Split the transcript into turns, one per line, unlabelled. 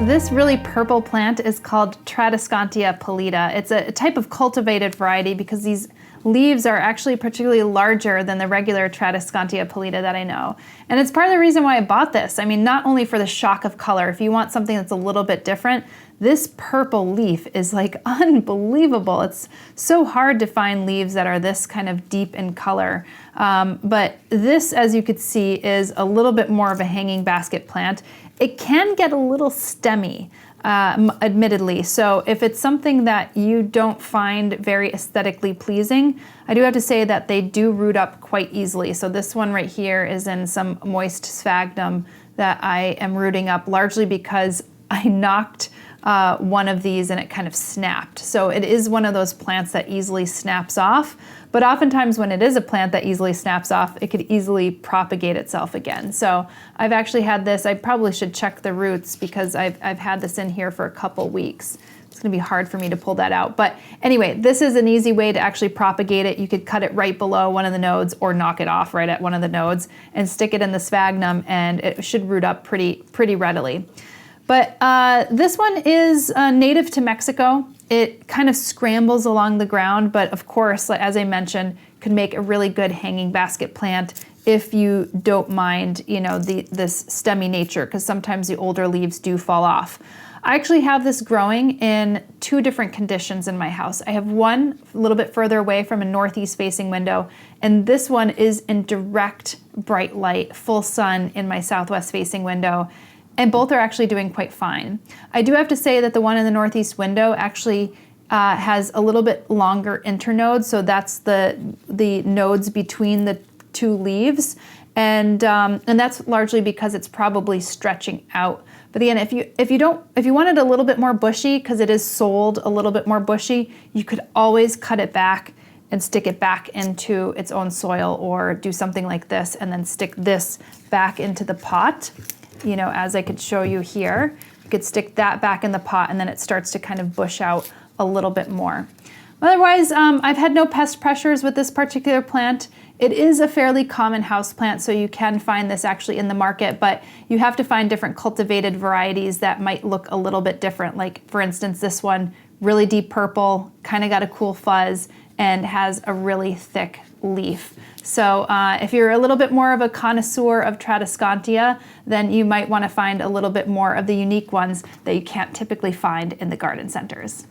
This really purple plant is called Tradescantia pallida. It's a type of cultivated variety because these leaves are actually particularly larger than the regular Tradescantia pallida that I know. And it's part of the reason why I bought this. I mean, not only for the shock of color, if you want something that's a little bit different, this purple leaf is like unbelievable. It's so hard to find leaves that are this kind of deep in color. But this, as you could see, is a little bit more of a hanging basket plant. It can get a little stemmy, admittedly. So if it's something that you don't find very aesthetically pleasing, I do have to say that they do root up quite easily. So this one right here is in some moist sphagnum that I am rooting up largely because I knocked one of these and it kind of snapped. So it is one of those plants that easily snaps off, but oftentimes when it is a plant that easily snaps off, it could easily propagate itself again. So I've actually had this, I probably should check the roots because I've had this in here for a couple weeks. It's gonna be hard for me to pull that out. But anyway, this is an easy way to actually propagate it. You could cut it right below one of the nodes or knock it off right at one of the nodes and stick it in the sphagnum and it should root up pretty readily. But this one is native to Mexico. It kind of scrambles along the ground, but of course, as I mentioned, could make a really good hanging basket plant if you don't mind, you know, this stemmy nature, because sometimes the older leaves do fall off. I actually have this growing in two different conditions in my house. I have one a little bit further away from a northeast facing window, and this one is in direct bright light, full sun in my southwest facing window. And both are actually doing quite fine. I do have to say that the one in the northeast window actually has a little bit longer internodes, so that's the nodes between the two leaves, and that's largely because it's probably stretching out. But again, if you wanted a little bit more bushy, because it is sold a little bit more bushy, you could always cut it back and stick it back into its own soil, or do something like this and then stick this back into the pot. You know, as I could show you here, you could stick that back in the pot and then it starts to kind of bush out a little bit more. Otherwise, I've had no pest pressures with this particular plant. It is a fairly common house plant, so you can find this actually in the market, but you have to find different cultivated varieties that might look a little bit different. Like for instance, this one, really deep purple, kind of got a cool fuzz and has a really thick leaf. So if you're a little bit more of a connoisseur of Tradescantia, then you might want to find a little bit more of the unique ones that you can't typically find in the garden centers.